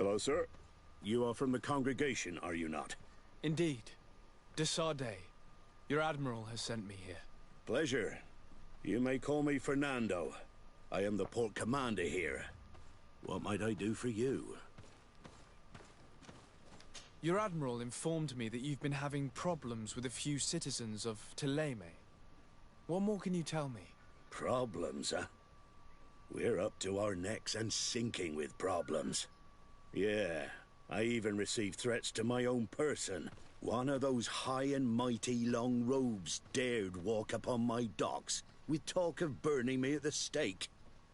Hello, sir. You are from the congregation, are you not? Indeed. De Sardet. Your admiral has sent me here. Pleasure. You may call me Fernando. I am the port commander here. What might I do for you? Your admiral informed me that you've been having problems with a few citizens of Teleme. What more can you tell me? Problems, huh? We're up to our necks and sinking with problems. Yeah, I even received threats to my own person. One of those high and mighty long robes dared walk upon my docks with talk of burning me at the stake.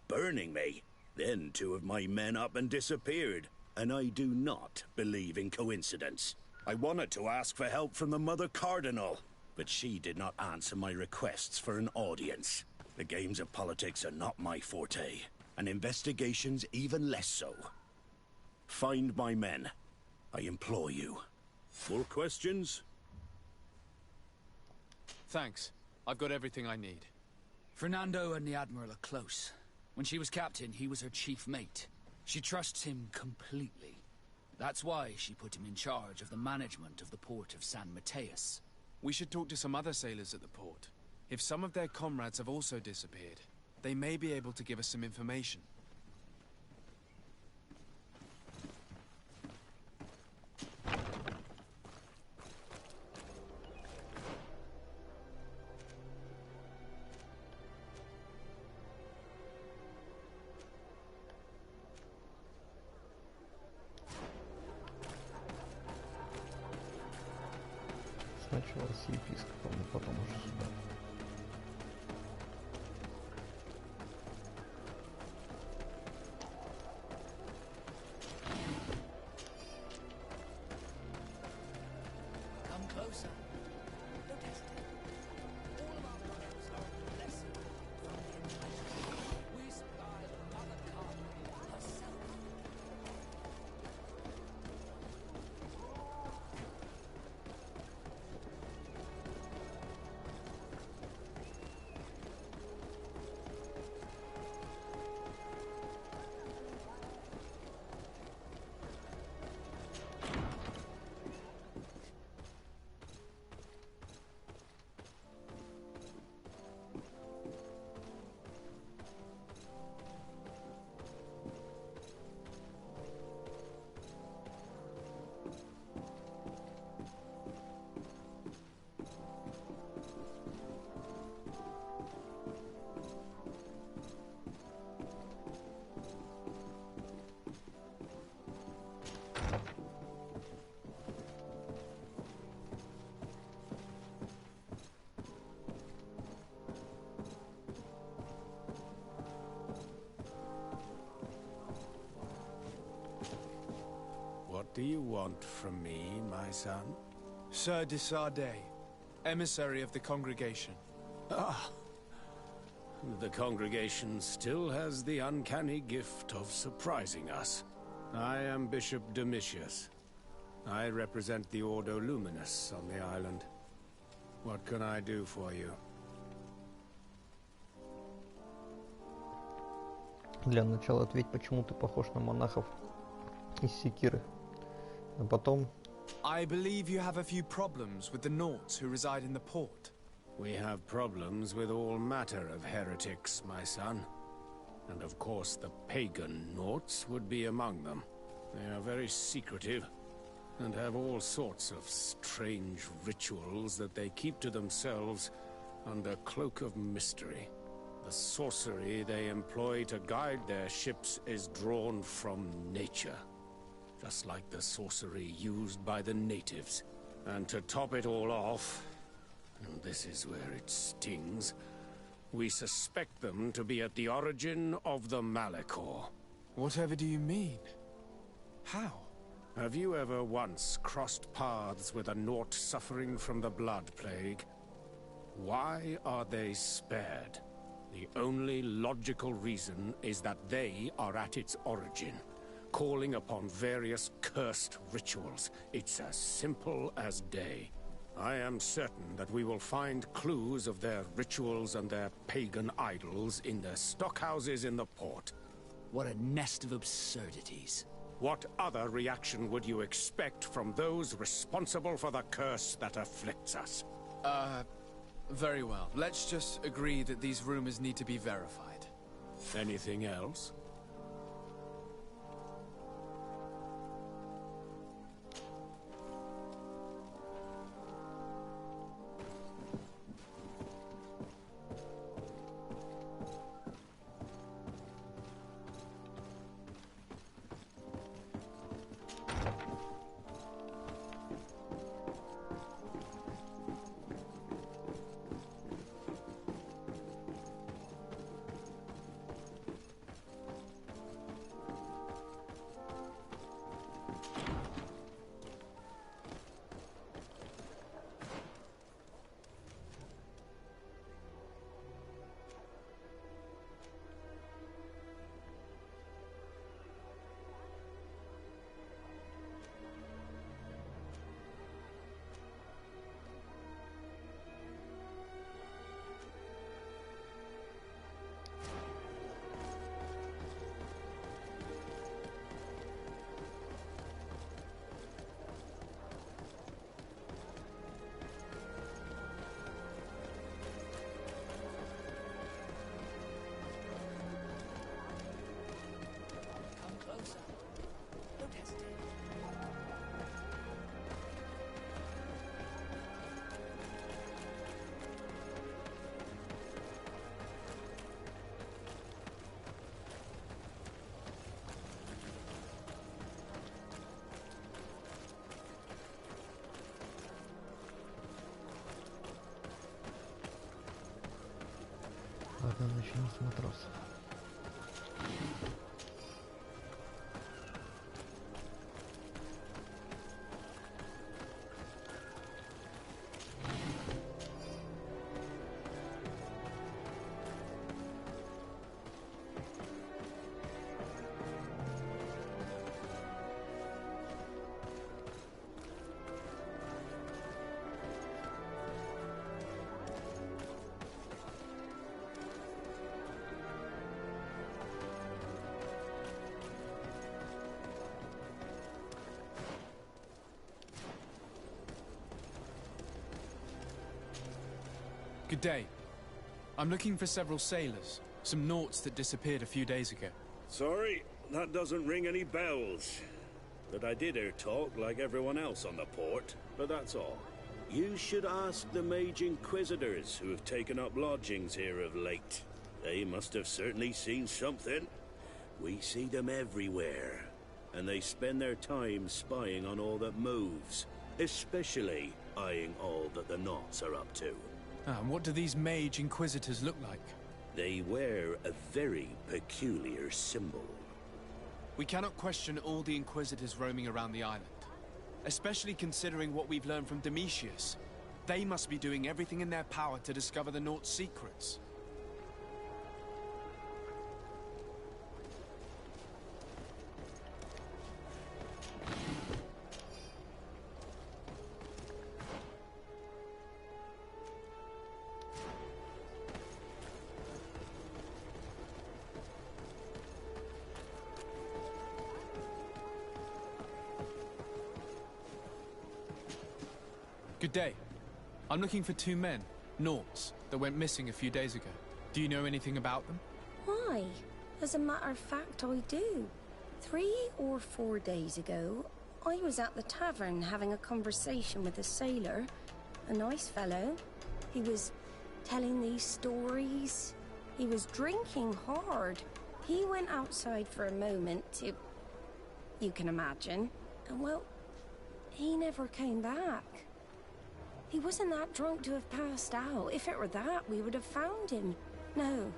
Burning me? Then two of my men up and disappeared, and I do not believe in coincidence. I wanted to ask for help from the Mother Cardinal, but she did not answer my requests for an audience. The games of politics are not my forte, and investigations even less so. Find my men. I implore you. More questions? Thanks. I've got everything I need. Fernando and the Admiral are close. When she was captain, he was her chief mate. She trusts him completely. That's why she put him in charge of the management of the port of San Mateus. We should talk to some other sailors at the port. If some of their comrades have also disappeared, they may be able to give us some information. Сначала с епископом, а потом уже сюда. Come closer. Don't hesitate. All of our brothers are blessed from the enchantment. We supply the Mother Cardinal herself. What do you want from me, my son? Sir de Sardet, emissary of the congregation. Ah, the congregation still has the uncanny gift of surprising us. I am Bishop Domitius. I represent the Ordo Luminous on the island. What can I do for you? Для начала ответь, почему ты похож на монахов из Секиры. А потом... I believe you have a few problems with the Nauts who reside in the port. We have problems with all matter of heretics, my son. And of course the pagan Nauts would be among them. They are very secretive, and have all sorts of strange rituals that they keep to themselves under cloak of mystery. The sorcery they employ to guide their ships is drawn from nature, just like the sorcery used by the natives. And to top it all off, and this is where it stings, we suspect them to be at the origin of the Malachor. Whatever do you mean? How? Have you ever once crossed paths with a Naut suffering from the blood plague? Why are they spared? The only logical reason is that they are at its origin, calling upon various cursed rituals. It's as simple as day. I am certain that we will find clues of their rituals and their pagan idols in the stockhouses in the port. What a nest of absurdities. What other reaction would you expect from those responsible for the curse that afflicts us? Very well. Let's just agree that these rumors need to be verified. Anything else? Ладно, начнем с матросов. Good day. I'm looking for several sailors. Some naughts that disappeared a few days ago. Sorry, that doesn't ring any bells. But I did hear talk like everyone else on the port, but that's all. You should ask the Mage Inquisitors who have taken up lodgings here of late. They must have certainly seen something. We see them everywhere, and they spend their time spying on all that moves, especially eyeing all that the Naughts are up to. And what do these Mage Inquisitors look like? They wear a very peculiar symbol. We cannot question all the Inquisitors roaming around the island. Especially considering what we've learned from Domitius. They must be doing everything in their power to discover the Naught's secrets. Good day. I'm looking for two men, Naughts, that went missing a few days ago. Do you know anything about them? Why? As a matter of fact, I do. 3 or 4 days ago, I was at the tavern having a conversation with a sailor. A nice fellow. He was telling these stories. He was drinking hard. He went outside for a moment to... you can imagine. And well, he never came back. He wasn't that drunk to have passed out. If it were that, we would have found him. No.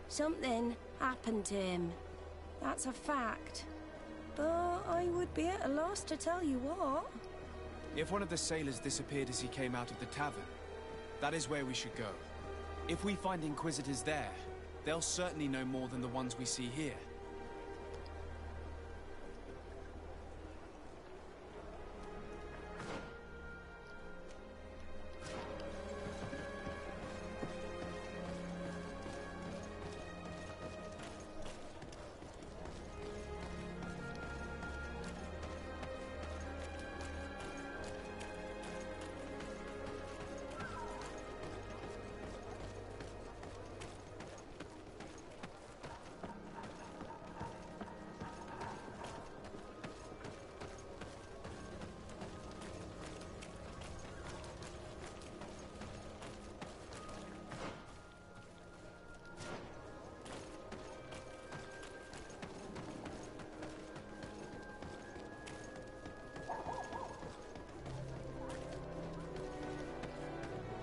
Something happened to him. That's a fact. But I would be at a loss to tell you what. If one of the sailors disappeared as he came out of the tavern, that is where we should go. If we find Inquisitors there, they'll certainly know more than the ones we see here.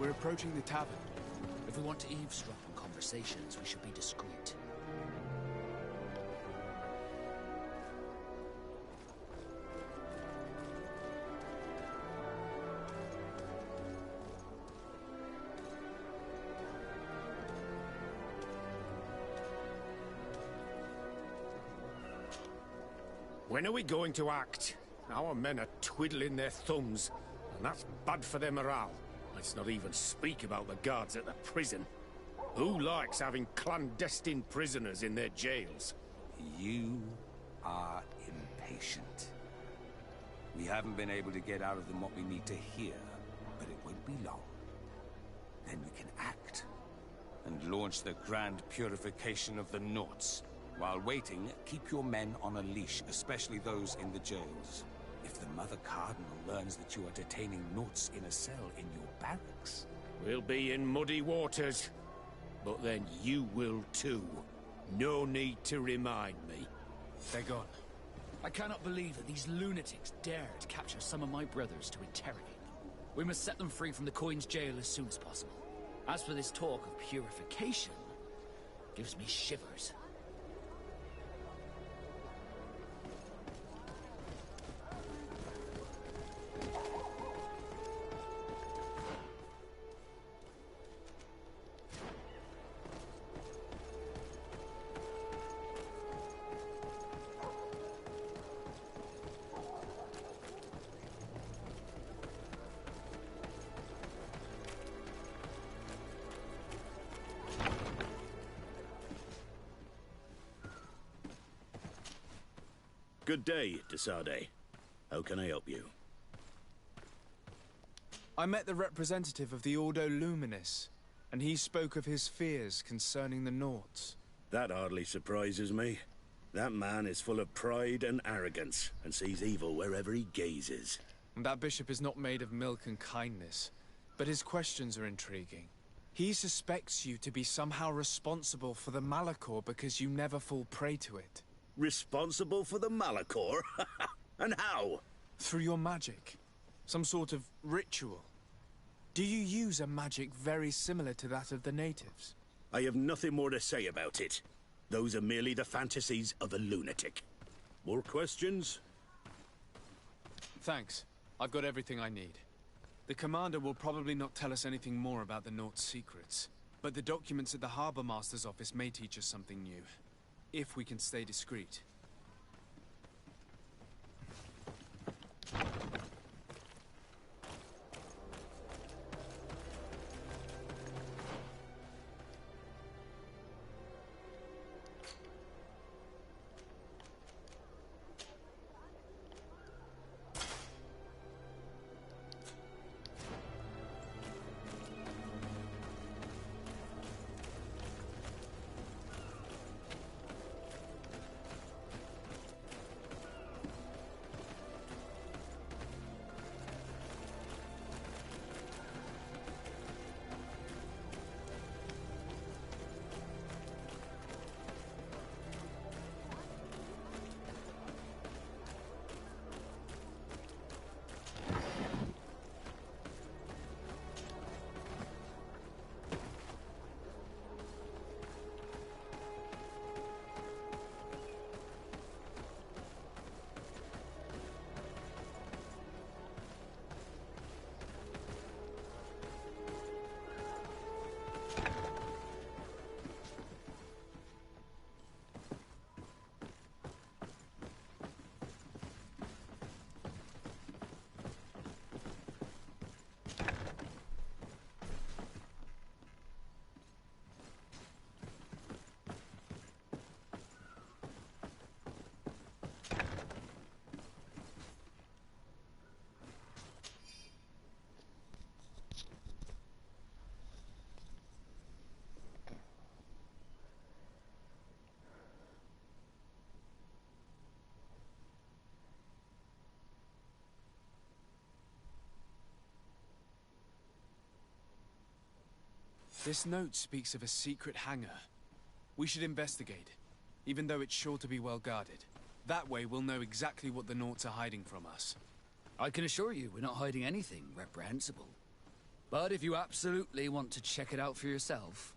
We're approaching the tavern. If we want to eavesdrop on conversations, we should be discreet. When are we going to act? Our men are twiddling their thumbs, and that's bad for their morale. Let's not even speak about the guards at the prison. Who likes having clandestine prisoners in their jails? You are impatient. We haven't been able to get out of them what we need to hear, but it won't be long. Then we can act, and launch the grand purification of the Nauts. While waiting, keep your men on a leash, especially those in the jails. If the Mother Cardinal learns that you are detaining Nauts in a cell in your barracks... We'll be in muddy waters. But then you will too. No need to remind me. They're gone. I cannot believe that these lunatics dared capture some of my brothers to interrogate them. We must set them free from the Coin's jail as soon as possible. As for this talk of purification, gives me shivers. Good day, Desade. How can I help you? I met the representative of the Ordo Luminis, and he spoke of his fears concerning the Nauts. That hardly surprises me. That man is full of pride and arrogance, and sees evil wherever he gazes. That bishop is not made of milk and kindness, but his questions are intriguing. He suspects you to be somehow responsible for the Malachor because you never fall prey to it. Responsible for the Malachor? And how? Through your magic. Some sort of ritual. Do you use a magic very similar to that of the natives? I have nothing more to say about it. Those are merely the fantasies of a lunatic. More questions? Thanks. I've got everything I need. The commander will probably not tell us anything more about the Naught's secrets, but the documents at the Harbor Master's office may teach us something new. If we can stay discreet. This note speaks of a secret hangar. We should investigate, even though it's sure to be well guarded. That way we'll know exactly what the Naughts are hiding from us. I can assure you we're not hiding anything reprehensible. But if you absolutely want to check it out for yourself...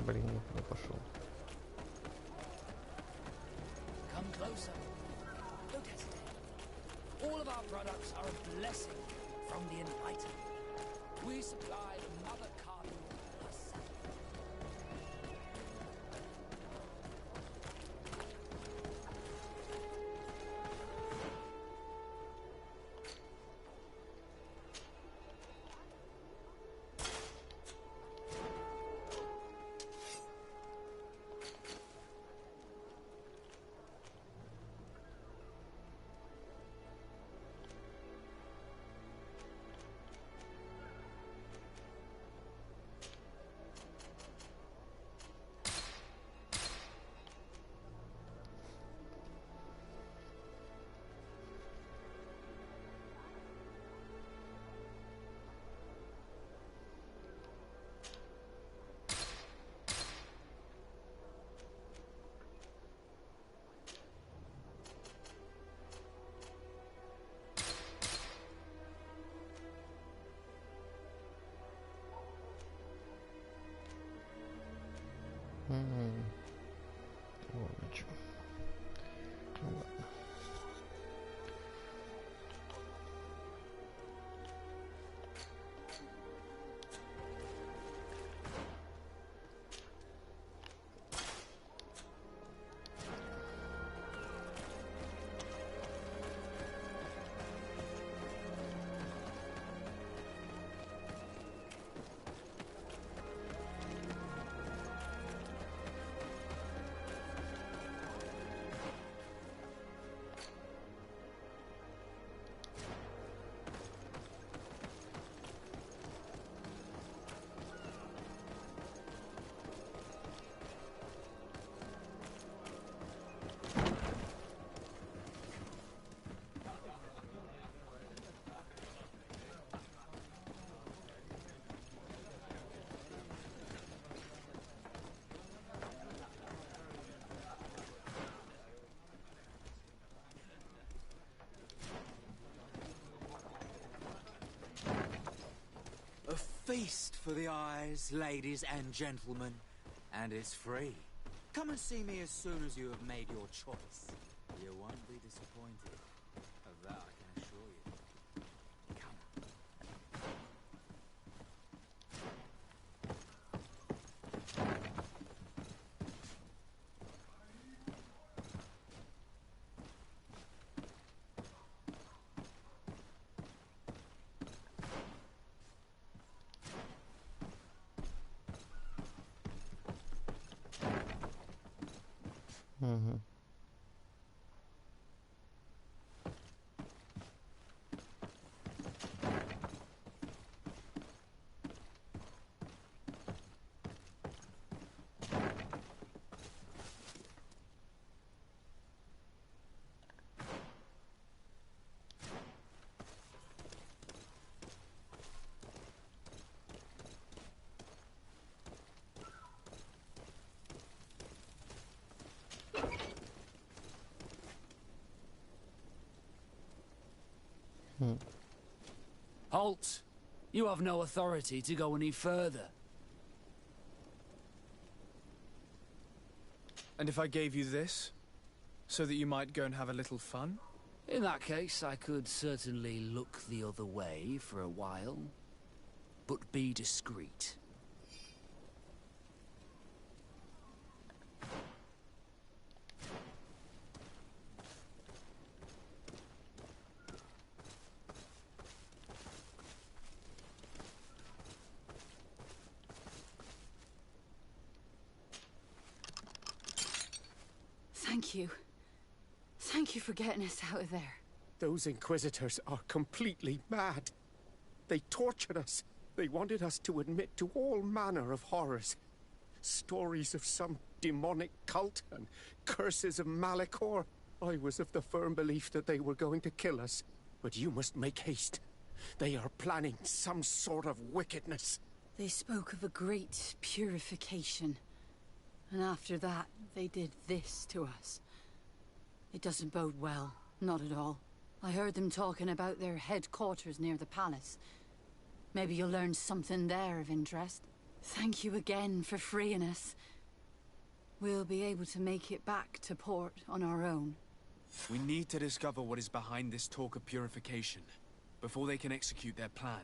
Блин, не пошел. Come closer. Don't hesitate. All of our products are a blessing from the Enlightened. We supply the Mother Cardinal herself. Вот ничего. Ну ладно. A feast for the eyes, ladies and gentlemen, and it's free. Come and see me as soon as you have made your choice. You won't be disappointed. Of that I can assure you. Come. Угу. Halt! You have no authority to go any further. And if I gave you this, so that you might go and have a little fun? In that case, I could certainly look the other way for a while. But be discreet. Thank you. Thank you for getting us out of there. Those Inquisitors are completely mad. They tortured us. They wanted us to admit to all manner of horrors. Stories of some demonic cult and curses of Malachor. I was of the firm belief that they were going to kill us. But you must make haste. They are planning some sort of wickedness. They spoke of a great purification. And after that, they did this to us. It doesn't bode well. Not at all. I heard them talking about their headquarters near the palace. Maybe you'll learn something there of interest. Thank you again for freeing us. We'll be able to make it back to port on our own. We need to discover what is behind this talk of purification, before they can execute their plan.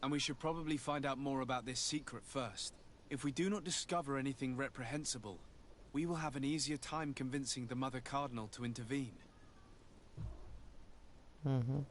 And we should probably find out more about this secret first. If we do not discover anything reprehensible, we will have an easier time convincing the Mother Cardinal to intervene. Угу.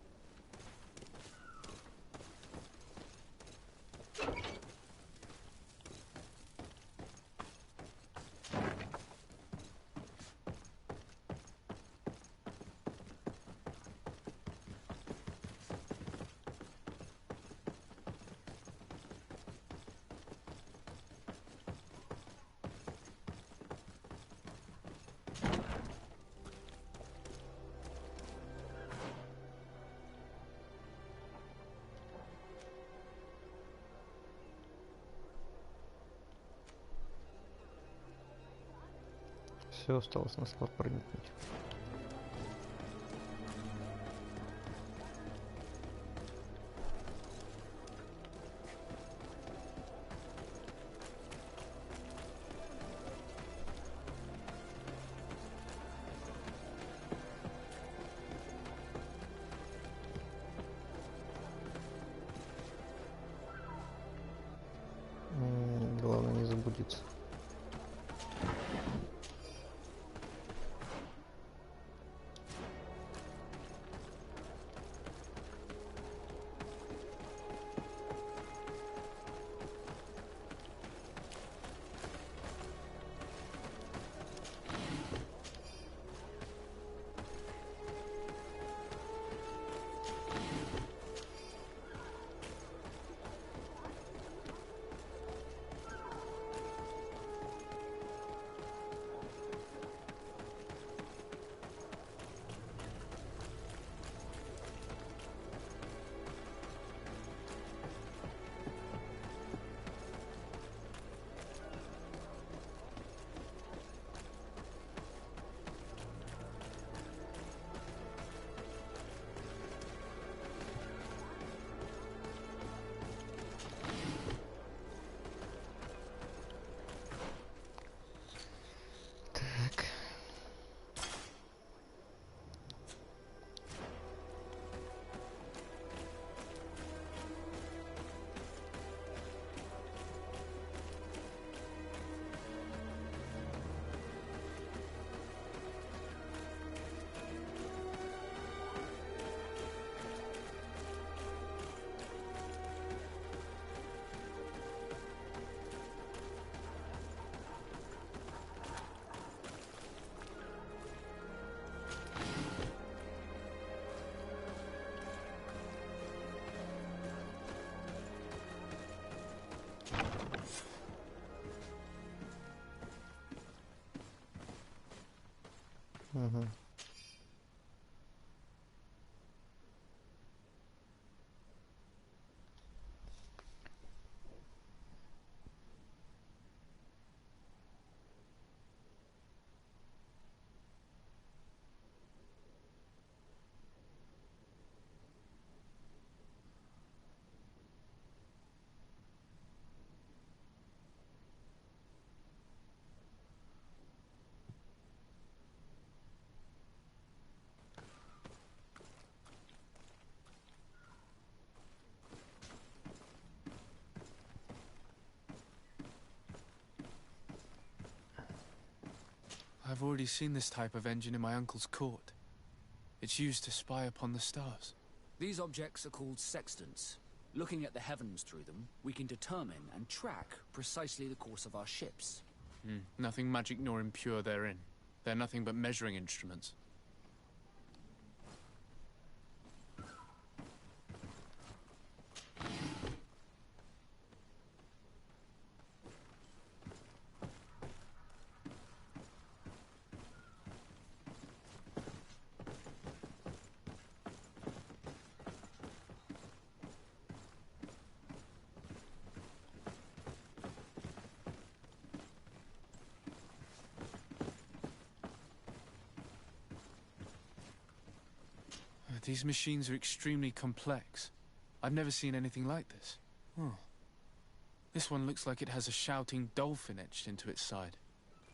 Все, осталось на склад проникнуть. Главное не заблудиться. Угу. I've already seen this type of engine in my uncle's court. It's used to spy upon the stars. These objects are called sextants. Looking at the heavens through them, we can determine and track precisely the course of our ships. Nothing magic nor impure therein. They're nothing but measuring instruments. These machines are extremely complex. I've never seen anything like this. Oh. This one looks like it has a shouting dolphin etched into its side.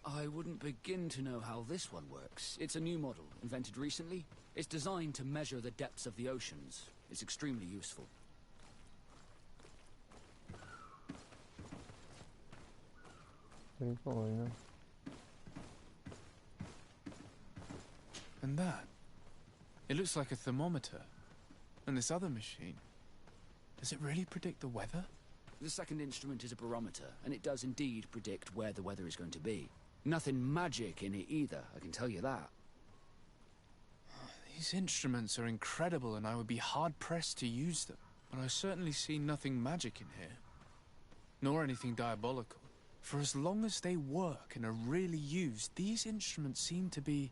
I wouldn't begin to know how this one works. It's a new model, invented recently. It's designed to measure the depths of the oceans. It's extremely useful. Прикольно. And that? It looks like a thermometer. And this other machine, does it really predict the weather? The second instrument is a barometer, and it does indeed predict where the weather is going to be. Nothing magic in it either, I can tell you that. These instruments are incredible, and I would be hard-pressed to use them. But I certainly see nothing magic in here. Nor anything diabolical. For as long as they work and are really used, these instruments seem to be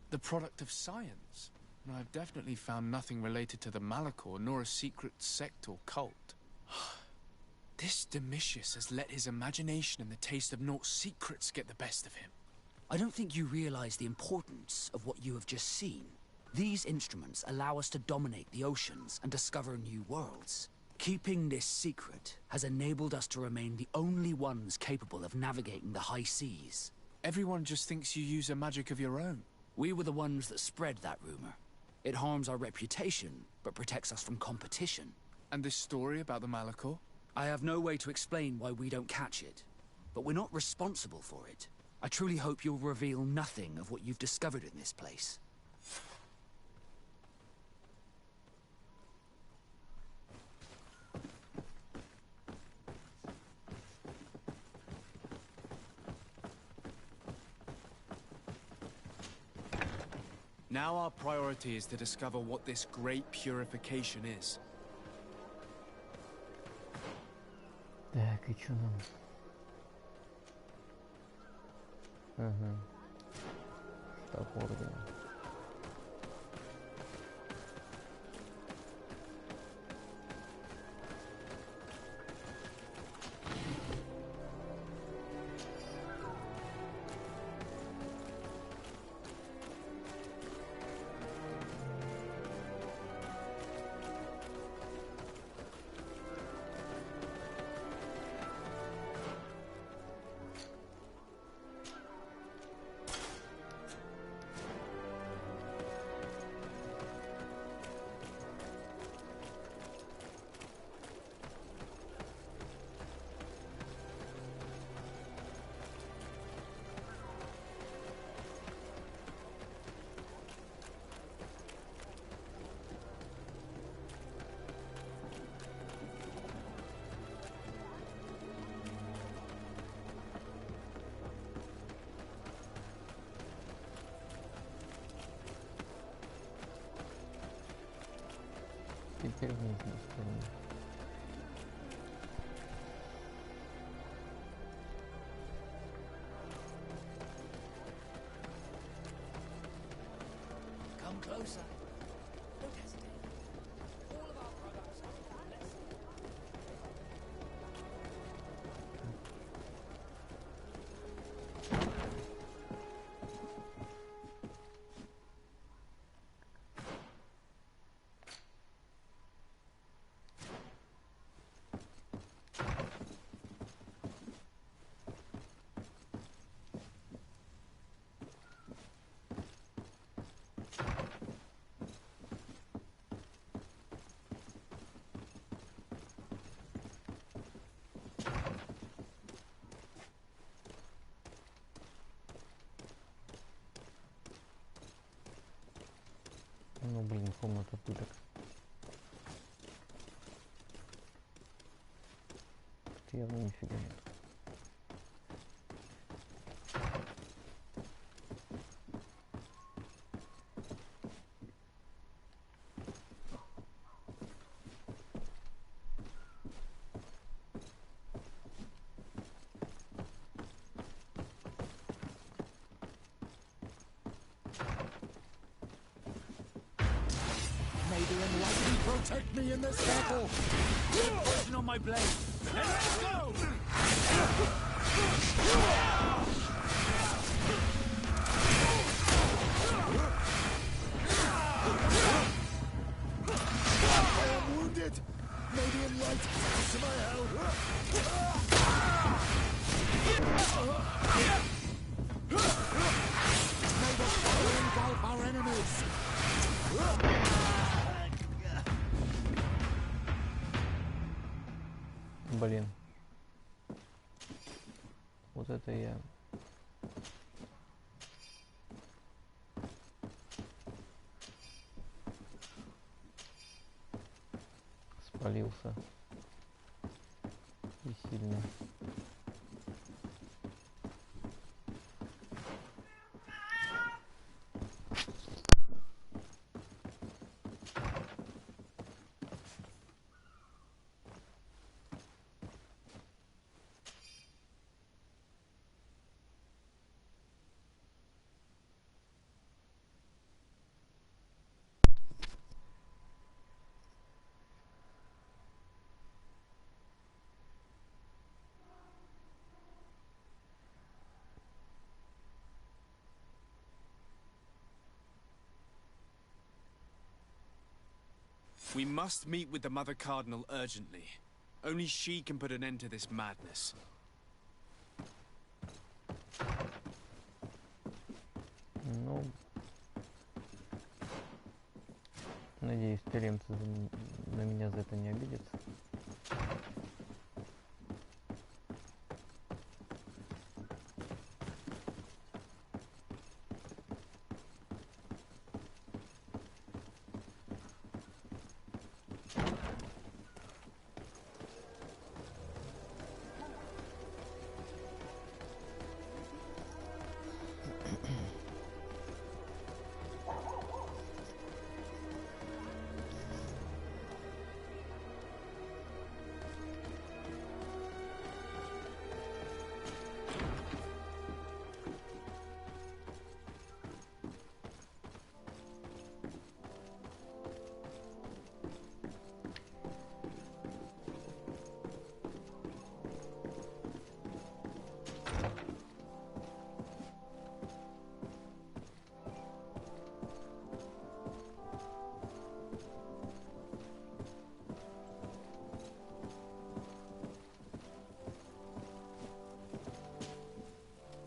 the product of science. And I've definitely found nothing related to the Malachor, nor a secret sect or cult. This Domitius has let his imagination and the taste of Naught's secrets get the best of him. I don't think you realize the importance of what you have just seen. These instruments allow us to dominate the oceans and discover new worlds. Keeping this secret has enabled us to remain the only ones capable of navigating the high seas. Everyone just thinks you use a magic of your own. We were the ones that spread that rumor. It harms our reputation, but protects us from competition. And this story about the Malachor? I have no way to explain why we don't catch it, but we're not responsible for it. I truly hope you'll reveal nothing of what you've discovered in this place. Now our priority is to discover what this great purification is. Так, и чё нам? Ага. Штаб ордена. Теперь в нужную сторону. Come closer. Don't hesitate. All of our products are less. Ну блин, комната пыток. Тут явно нифига нет. Protect me in this battle! Poison on my blade! And let's go! I am wounded! Maybe in light to my help! May the fire engulf our enemies! Блин. Вот это я. Спалился. И сильно. We must meet with the Mother Cardinal urgently. Only she can put an end to this madness. Ну, надеюсь, тюремцы на меня за это не обидятся.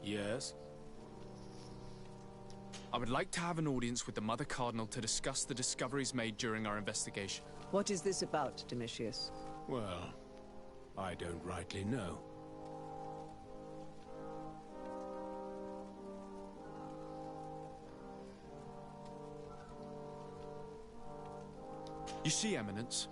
Yes? I would like to have an audience with the Mother Cardinal to discuss the discoveries made during our investigation. What is this about, Domitius? Well, I don't rightly know. You see, Eminence,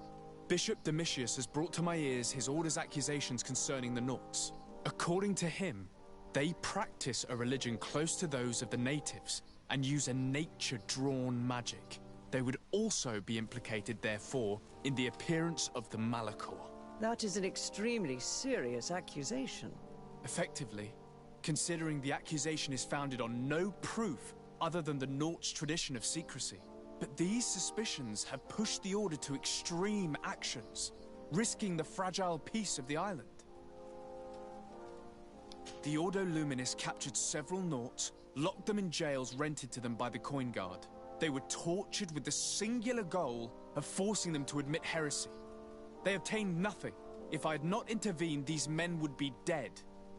Bishop Domitius has brought to my ears his order's accusations concerning the Nauts. According to him, they practice a religion close to those of the natives and use a nature-drawn magic. They would also be implicated, therefore, in the appearance of the Malachor. That is an extremely serious accusation. Effectively, considering the accusation is founded on no proof other than the Nauts' tradition of secrecy. But these suspicions have pushed the Order to extreme actions, risking the fragile peace of the island. The Ordo Luminis captured several Nauts, locked them in jails rented to them by the Coin Guard. They were tortured with the singular goal of forcing them to admit heresy. They obtained nothing. If I had not intervened, these men would be dead.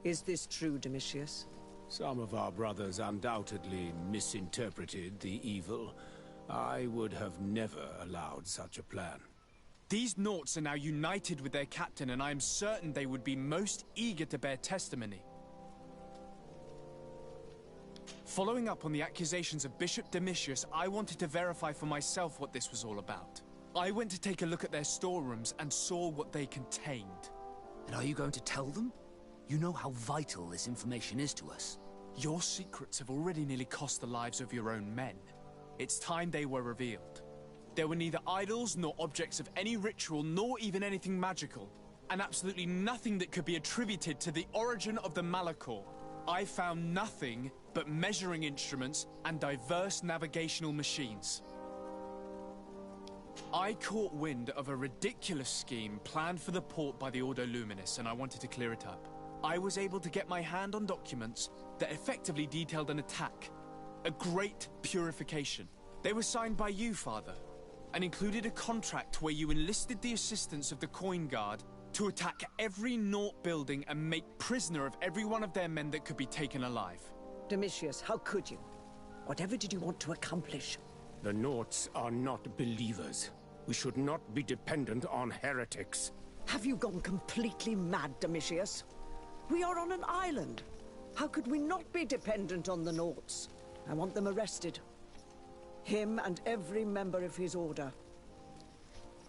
Is this true, Domitius? Some of our brothers undoubtedly misinterpreted the evil. I would have never allowed such a plan. These Nauts are now united with their captain, and I am certain they would be most eager to bear testimony. Following up on the accusations of Bishop Domitius, I wanted to verify for myself what this was all about. I went to take a look at their storerooms and saw what they contained. And are you going to tell them? You know how vital this information is to us. Your secrets have already nearly cost the lives of your own men. It's time they were revealed. There were neither idols nor objects of any ritual, nor even anything magical, and absolutely nothing that could be attributed to the origin of the Malachor. I found nothing but measuring instruments and diverse navigational machines. I caught wind of a ridiculous scheme planned for the port by the Ordo Luminis, and I wanted to clear it up. I was able to get my hand on documents that effectively detailed an attack. A great purification. They were signed by you, Father, and included a contract where you enlisted the assistance of the Coin Guard to attack every Naught building and make prisoner of every one of their men that could be taken alive. Domitius, how could you? Whatever did you want to accomplish? The Naughts are not believers. We should not be dependent on heretics. Have you gone completely mad, Domitius? We are on an island. How could we not be dependent on the Naughts? I want them arrested. Him and every member of his order.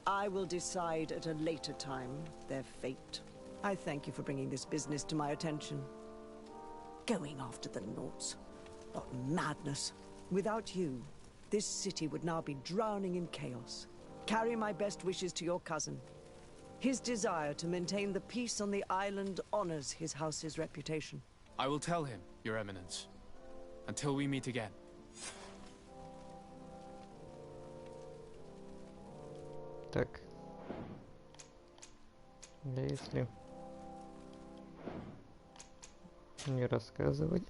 I will decide at a later time their fate. I thank you for bringing this business to my attention. Going after the Naughts. What madness. Without you, this city would now be drowning in chaos. Carry my best wishes to your cousin. His desire to maintain the peace on the island honors his house's reputation. I will tell him, Your Eminence. Until we meet again. Так. Если не рассказывать